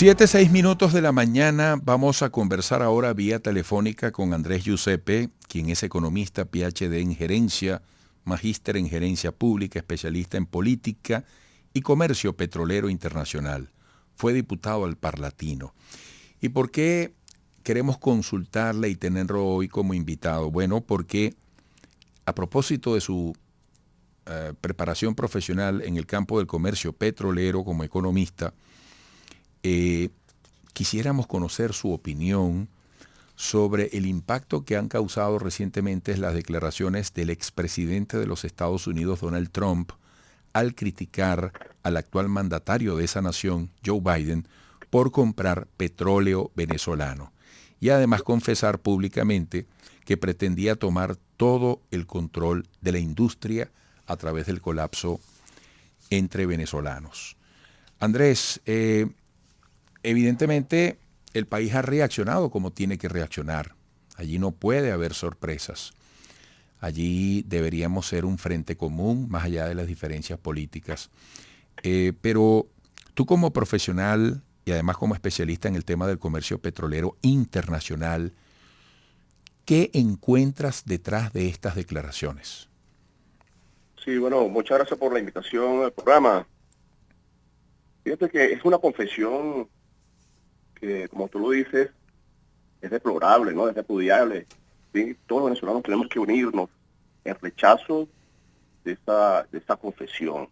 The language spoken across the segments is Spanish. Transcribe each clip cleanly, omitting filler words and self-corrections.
7:06 de la mañana. Vamos a conversar ahora vía telefónica con Andrés Giuseppe, quien es economista, PhD en gerencia, magíster en gerencia pública, especialista en política y comercio petrolero internacional. Fue diputado al Parlatino. ¿Y por qué queremos consultarle y tenerlo hoy como invitado? Bueno, porque a propósito de su preparación profesional en el campo del comercio petrolero como economista, quisiéramos conocer su opinión sobre el impacto que han causado recientemente las declaraciones del expresidente de los Estados Unidos, Donald Trump, al criticar al actual mandatario de esa nación, Joe Biden, por comprar petróleo venezolano y además confesar públicamente que pretendía tomar todo el control de la industria a través del colapso entre venezolanos. Andrés, evidentemente el país ha reaccionado como tiene que reaccionar. Allí no puede haber sorpresas. Allí deberíamos ser un frente común más allá de las diferencias políticas. Pero tú como profesional y además como especialista en el tema del comercio petrolero internacional, ¿qué encuentras detrás de estas declaraciones? Sí, bueno, muchas gracias por la invitación al programa. Fíjate que es una confesión que, como tú lo dices, es deplorable, ¿no? Es repudiable. Sí, todos los venezolanos tenemos que unirnos en rechazo de esa confesión.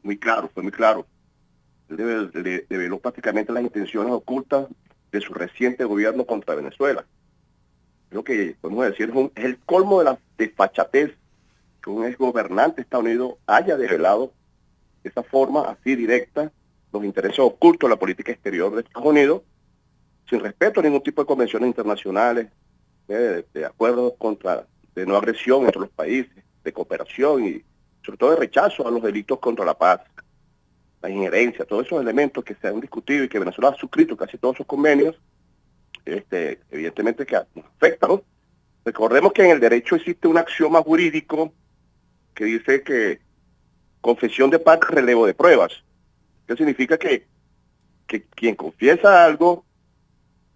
Muy claro, fue muy claro. Él develó prácticamente las intenciones ocultas de su reciente gobierno contra Venezuela. Creo que podemos decir es el colmo de la desfachatez que un exgobernante de Estados Unidos haya develado de esa forma así directa los intereses ocultos de la política exterior de Estados Unidos, sin respeto a ningún tipo de convenciones internacionales, de acuerdos de no agresión entre los países, de cooperación y sobre todo de rechazo a los delitos contra la paz, la injerencia, todos esos elementos que se han discutido y que Venezuela ha suscrito casi todos sus convenios, evidentemente que nos afectan, ¿no? Recordemos que en el derecho existe un axioma jurídico que dice que confesión de parte, relevo de pruebas. ¿Qué significa? Que quien confiesa algo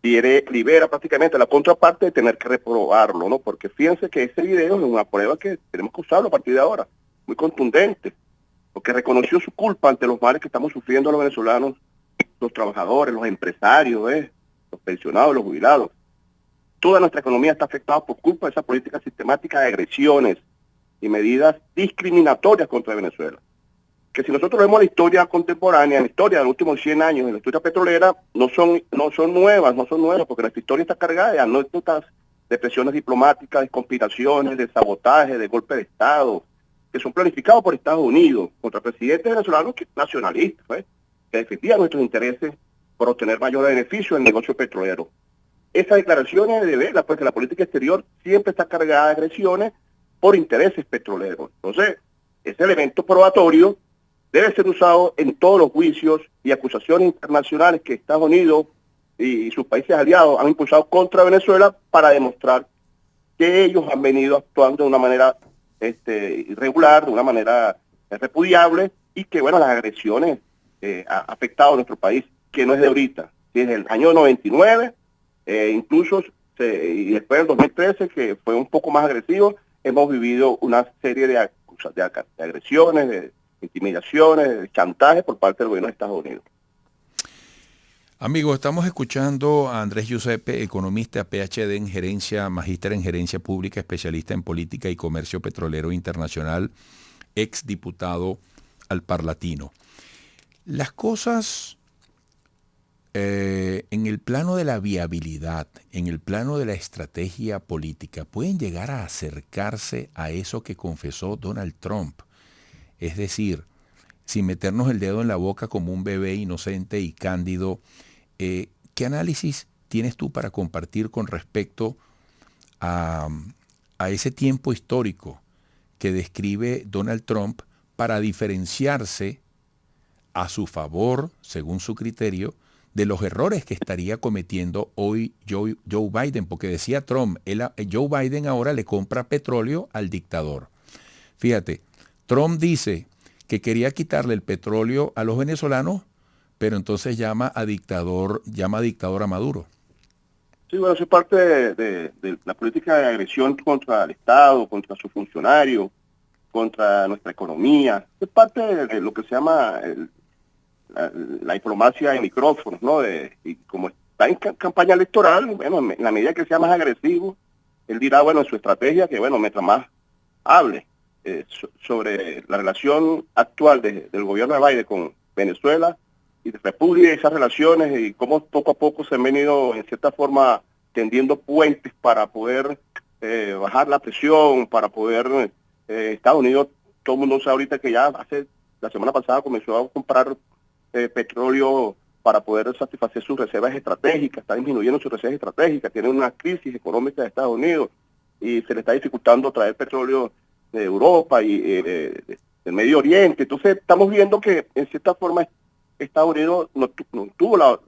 libera prácticamente a la contraparte de tener que reprobarlo, ¿no? Porque fíjense que ese video es una prueba que tenemos que usarlo a partir de ahora, muy contundente, porque reconoció su culpa ante los males que estamos sufriendo los venezolanos, los trabajadores, los empresarios, los pensionados, los jubilados. Toda nuestra economía está afectada por culpa de esa política sistemática de agresiones y medidas discriminatorias contra Venezuela. Que si nosotros vemos la historia contemporánea, la historia de los últimos 100 años, en la historia petrolera, no son nuevas, porque nuestra historia está cargada de anécdotas, de presiones diplomáticas, de conspiraciones, de sabotaje, de golpe de Estado, que son planificados por Estados Unidos contra presidentes venezolanos nacionalistas, que defendían nuestros intereses por obtener mayores beneficios en el negocio petrolero. Esas declaraciones de verla, pues que la política exterior siempre está cargada de agresiones por intereses petroleros. Entonces, ese elemento probatorio debe ser usado en todos los juicios y acusaciones internacionales que Estados Unidos y sus países aliados han impulsado contra Venezuela para demostrar que ellos han venido actuando de una manera irregular, de una manera repudiable, y que, bueno, las agresiones han afectado a nuestro país, que no es de ahorita, que es el año 99, incluso, y después del 2013, que fue un poco más agresivo, hemos vivido una serie de agresiones, de intimidaciones, de chantaje por parte del gobierno de Estados Unidos. Amigos, estamos escuchando a Andrés Giuseppe, economista, PhD en gerencia, magíster en gerencia pública, especialista en política y comercio petrolero internacional, exdiputado al Parlatino. Las cosas en el plano de la viabilidad, en el plano de la estrategia política, pueden llegar a acercarse a eso que confesó Donald Trump. Es decir, sin meternos el dedo en la boca como un bebé inocente y cándido, ¿qué análisis tienes tú para compartir con respecto a ese tiempo histórico que describe Donald Trump para diferenciarse a su favor, según su criterio, de los errores que estaría cometiendo hoy Joe Biden? Porque decía Trump, Joe Biden ahora le compra petróleo al dictador. Fíjate, Trump dice que quería quitarle el petróleo a los venezolanos pero entonces llama dictador a Maduro. Sí, bueno, eso es parte de la política de agresión contra el Estado, contra sus funcionarios, contra nuestra economía. Es parte de lo que se llama la diplomacia de micrófonos, ¿no? Y como está en campaña electoral, bueno, en la medida que sea más agresivo, él dirá, bueno, en su estrategia, que bueno, mientras más hable sobre la relación actual del gobierno de Biden con Venezuela y de República y esas relaciones y cómo poco a poco se han venido en cierta forma tendiendo puentes para poder bajar la presión, para poder Estados Unidos, todo el mundo sabe ahorita que ya la semana pasada comenzó a comprar petróleo para poder satisfacer sus reservas estratégicas, está disminuyendo sus reservas estratégicas, tiene una crisis económica de Estados Unidos y se le está dificultando traer petróleo de Europa y del Medio Oriente. Entonces estamos viendo que en cierta forma Estados Unidos no tuvo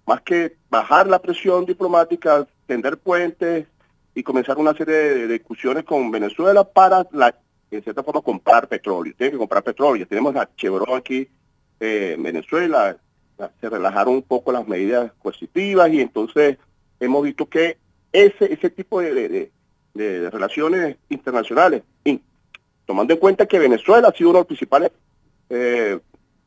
más que bajar la presión diplomática, tender puentes y comenzar una serie de discusiones con Venezuela para, en cierta forma, comprar petróleo. Tienen que comprar petróleo. Tenemos la Chevron aquí en Venezuela. Se relajaron un poco las medidas coercitivas y entonces hemos visto que ese tipo de relaciones internacionales, tomando en cuenta que Venezuela ha sido uno de los principales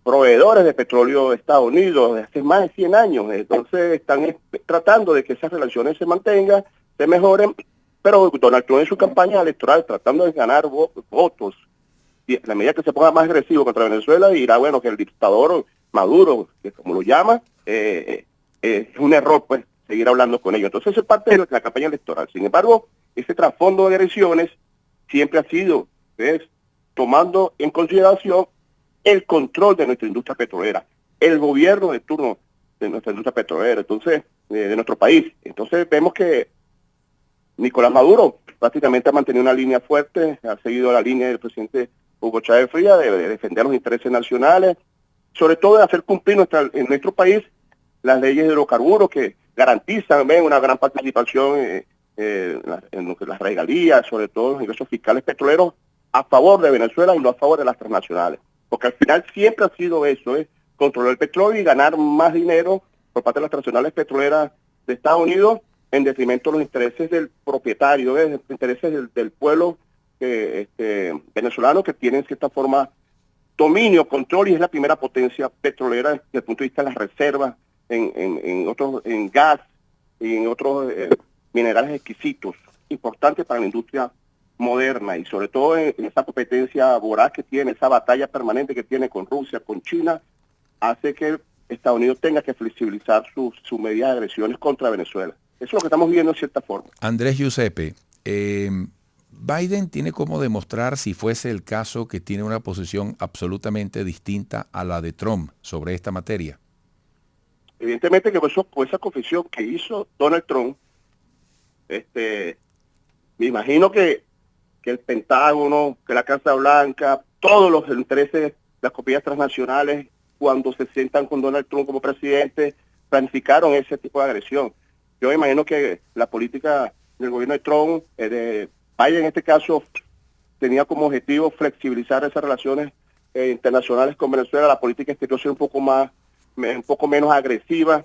proveedores de petróleo de Estados Unidos desde hace más de 100 años. Entonces están tratando de que esas relaciones se mantengan, se mejoren, pero Donald Trump en su campaña electoral tratando de ganar votos, y a la medida que se ponga más agresivo contra Venezuela, dirá, bueno, que el dictador Maduro, que como lo llama, es un error, pues, seguir hablando con ellos. Entonces eso es parte de la campaña electoral. Sin embargo, ese trasfondo de agresiones siempre ha sido, ¿ves?, tomando en consideración el control de nuestra industria petrolera, el gobierno de turno de nuestra industria petrolera, entonces, de nuestro país. Entonces vemos que Nicolás Maduro prácticamente ha mantenido una línea fuerte, ha seguido la línea del presidente Hugo Chávez Frías de defender los intereses nacionales, sobre todo de hacer cumplir en nuestro país las leyes de hidrocarburos que garantizan una gran participación en las regalías, sobre todo los ingresos fiscales petroleros, a favor de Venezuela y no a favor de las transnacionales. Porque al final siempre ha sido eso, controlar el petróleo y ganar más dinero por parte de las transnacionales petroleras de Estados Unidos en detrimento de los intereses del propietario, los intereses del pueblo venezolano, que tiene en cierta forma dominio, control, y es la primera potencia petrolera desde el punto de vista de las reservas en gas y en otros minerales exquisitos, importantes para la industria moderna y sobre todo en esa competencia voraz que tiene, esa batalla permanente que tiene con Rusia, con China, hace que Estados Unidos tenga que flexibilizar sus medidas de agresiones contra Venezuela. Eso es lo que estamos viendo en cierta forma. Andrés Giuseppe, Biden tiene como demostrar, si fuese el caso, que tiene una posición absolutamente distinta a la de Trump sobre esta materia. Evidentemente que por esa confesión que hizo Donald Trump, me imagino que el Pentágono, que la Casa Blanca, todos los intereses, las compañías transnacionales, cuando se sientan con Donald Trump como presidente, planificaron ese tipo de agresión. Yo me imagino que la política del gobierno de Trump, de Biden en este caso, tenía como objetivo flexibilizar esas relaciones internacionales con Venezuela, la política exterior ser un poco menos agresiva,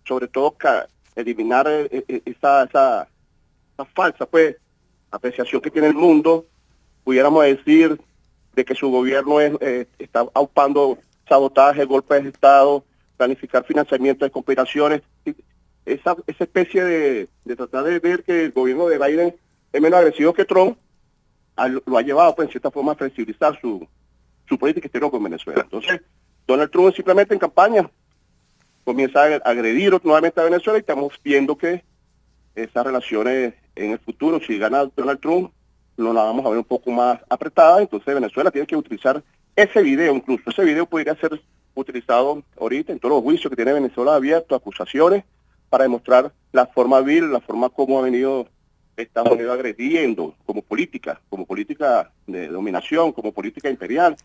sobre todo eliminar esa falsa, pues, apreciación que tiene el mundo, pudiéramos decir, de que su gobierno está aupando sabotaje, golpes de Estado, planificar financiamiento de conspiraciones. Esa especie de tratar de ver que el gobierno de Biden es menos agresivo que Trump, lo ha llevado, pues, en cierta forma a flexibilizar su política exterior con Venezuela. Entonces, Donald Trump simplemente en campaña comienza a agredir nuevamente a Venezuela y estamos viendo que esas relaciones en el futuro, si gana Donald Trump, nos la vamos a ver un poco más apretada. Entonces Venezuela tiene que utilizar ese video, incluso ese video podría ser utilizado ahorita en todos los juicios que tiene Venezuela abiertos, acusaciones, para demostrar la forma vil, la forma como ha venido Estados Unidos agrediendo como política de dominación, como política imperial,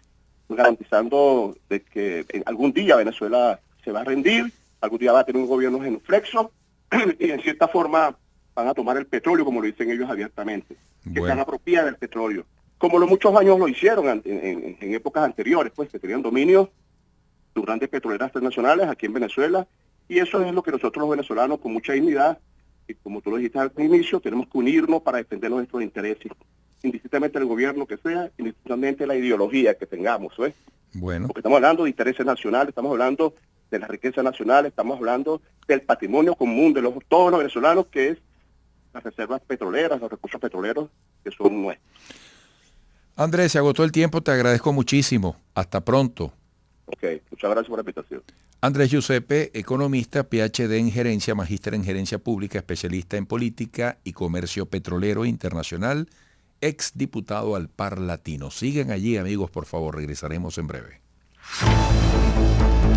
garantizando de que algún día Venezuela se va a rendir, algún día va a tener un gobierno genuflexo y en cierta forma van a tomar el petróleo, como lo dicen ellos abiertamente, que se han apropiado del petróleo, como muchos años lo hicieron en épocas anteriores, pues que tenían dominio tus grandes petroleras internacionales aquí en Venezuela, y eso es lo que nosotros los venezolanos con mucha dignidad, y como tú lo dijiste al inicio, tenemos que unirnos para defender nuestros intereses, indistintamente del gobierno que sea, indistintamente de la ideología que tengamos, ¿ves? Bueno, Porque estamos hablando de intereses nacionales, estamos hablando de la riqueza nacional, estamos hablando del patrimonio común de todos los venezolanos, que es las reservas petroleras, los recursos petroleros que son nuestros. Andrés, se agotó el tiempo, te agradezco muchísimo. Hasta pronto. Ok, muchas gracias por la invitación. Andrés Giuseppe, economista, PhD en gerencia, magíster en gerencia pública, especialista en política y comercio petrolero internacional, ex diputado al Par Latino. Sigan allí, amigos, por favor, regresaremos en breve.